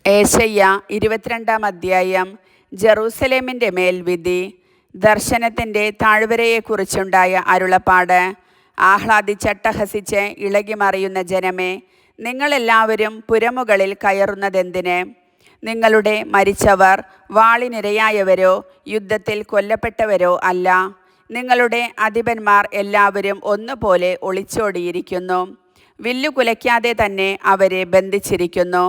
ഏശയ്യ 22 അധ്യായം. ജെറൂസലേമിൻ്റെ മേൽ വിധി. ദർശനത്തിൻ്റെ താഴ്വരയെക്കുറിച്ചുണ്ടായ അരുളപ്പാട്. ആഹ്ലാദിച്ചട്ടഹസിച്ച് ഇളകിമറിയുന്ന ജനമേ, നിങ്ങളെല്ലാവരും പുരമുകളിൽ കയറുന്നതെന്തിന്? നിങ്ങളുടെ മരിച്ചവർ വാളിനിരയായവരോ യുദ്ധത്തിൽ കൊല്ലപ്പെട്ടവരോ അല്ല. നിങ്ങളുടെ അധിപന്മാർ എല്ലാവരും ഒന്നുപോലെ ഒളിച്ചോടിയിരിക്കുന്നു. വില്ലുകുലയ്ക്കാതെ തന്നെ അവരെ ബന്ധിച്ചിരിക്കുന്നു.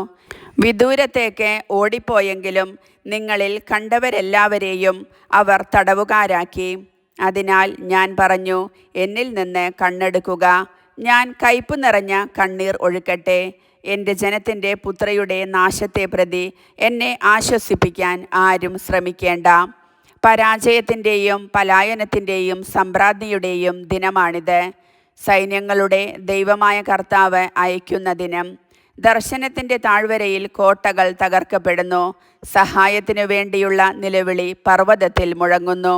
വിദൂരത്തേക്ക് ഓടിപ്പോയെങ്കിലും നിങ്ങളിൽ കണ്ടവരെല്ലാവരെയും അവർ തടവുകാരാക്കി. അതിനാൽ ഞാൻ പറഞ്ഞു, എന്നിൽ നിന്ന് കണ്ണെടുക്കുക, ഞാൻ കയ്പ് നിറഞ്ഞ കണ്ണീർ ഒഴുക്കട്ടെ. എൻ്റെ ജനത്തിൻ്റെ പുത്രിയുടെ നാശത്തെ പ്രതി എന്നെ ആശ്വസിപ്പിക്കാൻ ആരും ശ്രമിക്കേണ്ട. പരാജയത്തിൻ്റെയും പലായനത്തിൻ്റെയും സമ്പ്രാന്തിയുടെയും ദിനമാണിത്. സൈന്യങ്ങളുടെ ദൈവമായ കർത്താവ് അയക്കുന്ന ദിനം. ദർശനത്തിൻ്റെ താഴ്വരയിൽ കോട്ടകൾ തകർക്കപ്പെടുന്നു. സഹായത്തിനു വേണ്ടിയുള്ള നിലവിളി പർവ്വതത്തിൽ മുഴങ്ങുന്നു.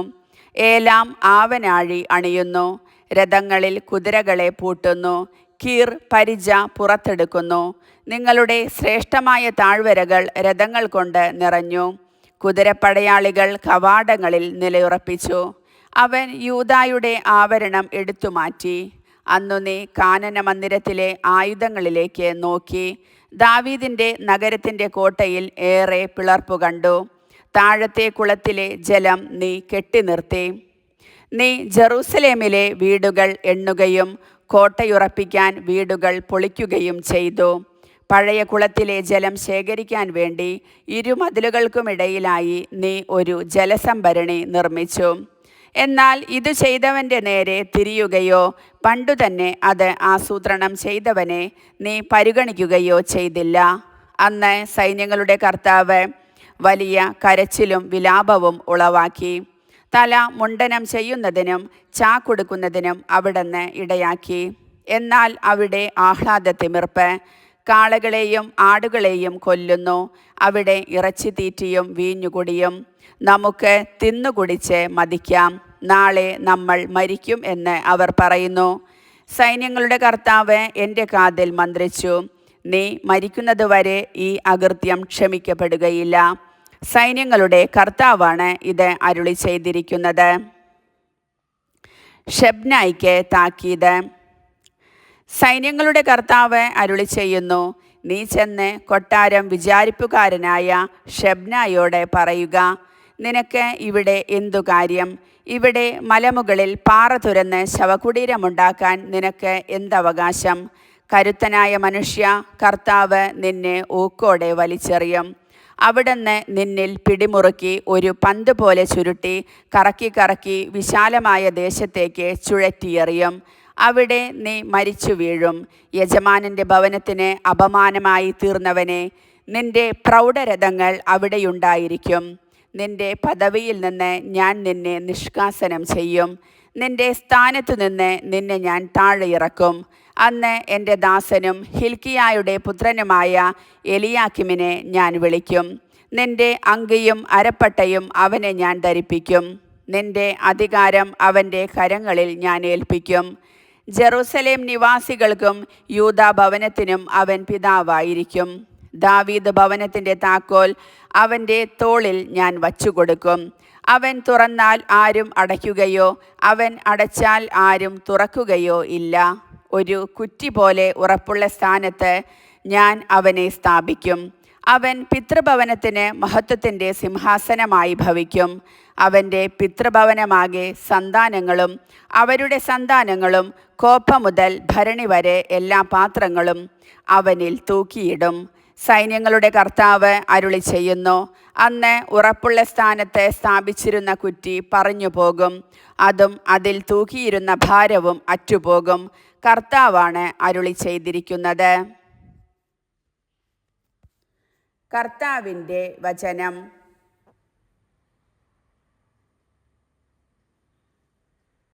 ഏലാം ആവനാഴി അണിയുന്നു. രഥങ്ങളിൽ കുതിരകളെ പൂട്ടുന്നു. കീർ പരിച പുറത്തെടുക്കുന്നു. നിങ്ങളുടെ ശ്രേഷ്ഠമായ താഴ്വരകൾ രഥങ്ങൾ കൊണ്ട് നിറഞ്ഞു. കുതിരപ്പടയാളികൾ കവാടങ്ങളിൽ നിലയുറപ്പിച്ചു. അവൻ യൂദായുടെ ആവരണം എടുത്തുമാറ്റി. അന്നു നീ കാനന മന്ദിരത്തിലെ ആയുധങ്ങളിലേക്ക് നോക്കി. ദാവീദിൻ്റെ നഗരത്തിൻ്റെ കോട്ടയിൽ ഏറെ പിളർപ്പു കണ്ടു. താഴത്തെ കുളത്തിലെ ജലം നീ കെട്ടിനിർത്തി. നീ ജെറൂസലേമിലെ വീടുകൾ എണ്ണുകയും കോട്ടയുറപ്പിക്കാൻ വീടുകൾ പൊളിക്കുകയും ചെയ്തു. പഴയ കുളത്തിലെ ജലം ശേഖരിക്കാൻ വേണ്ടി ഇരുമതിലുകൾക്കുമിടയിലായി നീ ഒരു ജലസംഭരണി നിർമ്മിച്ചു. എന്നാൽ ഇത് ചെയ്തവൻ്റെ നേരെ തിരിയുകയോ പണ്ടുതന്നെ അത് ആസൂത്രണം ചെയ്തവനെ നീ പരിഗണിക്കുകയോ ചെയ്തില്ല. അന്ന് സൈന്യങ്ങളുടെ കർത്താവ് വലിയ കരച്ചിലും വിലാപവും ഉളവാക്കി. തല മുണ്ഡനം ചെയ്യുന്നതിനും ചാക്കൊടുക്കുന്നതിനും അവിടുന്ന് ഇടയാക്കി. എന്നാൽ അവിടെ ആഹ്ലാദത്തിമിർപ്പ്. കാളകളെയും ആടുകളെയും കൊല്ലുന്നു. അവിടെ ഇറച്ചിത്തീറ്റിയും വീഞ്ഞുകുടിയും. നമുക്ക് തിന്നുകുടിച്ച് മതിക്കാം, നാളെ നമ്മൾ മരിക്കും എന്ന് അവർ പറയുന്നു. സൈന്യങ്ങളുടെ കർത്താവ് എൻ്റെ കാതിൽ മന്ത്രിച്ചു, നീ മരിക്കുന്നതുവരെ ഈ അകൃത്യം ക്ഷമിക്കപ്പെടുകയില്ല. സൈന്യങ്ങളുടെ കർത്താവാണ് ഇത് അരുളി ചെയ്തിരിക്കുന്നത്. ഷെബ്നായിക്ക് താക്കീത്. സൈന്യങ്ങളുടെ കർത്താവ് അരുളി ചെയ്യുന്നു, നീ ചെന്ന് കൊട്ടാരം വിചാരിപ്പുകാരനായ ഷെബ്നായോട് പറയുക, നിനക്ക് ഇവിടെ എന്തു കാര്യം? ഇവിടെ മലമുകളിൽ പാറ തുരന്ന് ശവകുടീരമുണ്ടാക്കാൻ നിനക്ക് എന്തവകാശം? കരുത്തനായ മനുഷ്യ, കർത്താവ് നിന്നെ ഊക്കോടെ വലിച്ചെറിയും. അവിടുന്ന് നിന്നിൽ പിടിമുറുക്കി ഒരു പന്ത് പോലെ ചുരുട്ടി കറക്കി കറക്കി വിശാലമായ ദേശത്തേക്ക് ചുഴറ്റിയെറിയും. അവിടെ നീ മരിച്ചു വീഴും. യജമാനൻ്റെ ഭവനത്തിന് അപമാനമായി തീർന്നവനെ, നിന്റെ പ്രൗഢരഥങ്ങൾ അവിടെയുണ്ടായിരിക്കും. നിന്റെ പദവിയിൽ നിന്ന് ഞാൻ നിന്നെ നിഷ്കാസനം ചെയ്യും. നിന്റെ സ്ഥാനത്തു നിന്ന് നിന്നെ ഞാൻ താഴെ ഇറക്കും. അന്ന് എൻ്റെ ദാസനും ഹിൽക്കിയായുടെ പുത്രനുമായ എലിയാക്കിമിനെ ഞാൻ വിളിക്കും. നിന്റെ അങ്കിയും അരപ്പട്ടയും അവനെ ഞാൻ ധരിപ്പിക്കും. നിന്റെ അധികാരം അവൻ്റെ കരങ്ങളിൽ ഞാൻ ഏൽപ്പിക്കും. ജെറൂസലേം നിവാസികൾക്കും യൂദാ ഭവനത്തിനും അവൻ പിതാവായിരിക്കും. ദാവീദ് ഭവനത്തിൻ്റെ താക്കോൽ അവൻ്റെ തോളിൽ ഞാൻ വച്ചുകൊടുക്കും. അവൻ തുറന്നാൽ ആരും അടയ്ക്കുകയോ അവൻ അടച്ചാൽ ആരും തുറക്കുകയോ ഇല്ല. ഒരു കുറ്റി പോലെ ഉറപ്പുള്ള സ്ഥാനത്ത് ഞാൻ അവനെ സ്ഥാപിക്കും. അവൻ പിതൃഭവനത്തിന് മഹത്വത്തിൻ്റെ സിംഹാസനമായി ഭവിക്കും. അവൻ്റെ പിതൃഭവനമാകെ സന്താനങ്ങളും അവരുടെ സന്താനങ്ങളും കോപ്പ മുതൽ ഭരണി വരെ എല്ലാ പാത്രങ്ങളും അവനിൽ തൂക്കിയിടും. സൈന്യങ്ങളുടെ കർത്താവ് അരുളി ചെയ്യുന്നു, അന്ന് ഉറപ്പുള്ള സ്ഥാനത്ത് സ്ഥാപിച്ചിരുന്ന കുറ്റി പറഞ്ഞു പോകും. അതും അതിൽ തൂക്കിയിരുന്ന ഭാരവും അറ്റുപോകും. കർത്താവാണ് അരുളി ചെയ്തിരിക്കുന്നത്. കർത്താവിൻ്റെ വചനം.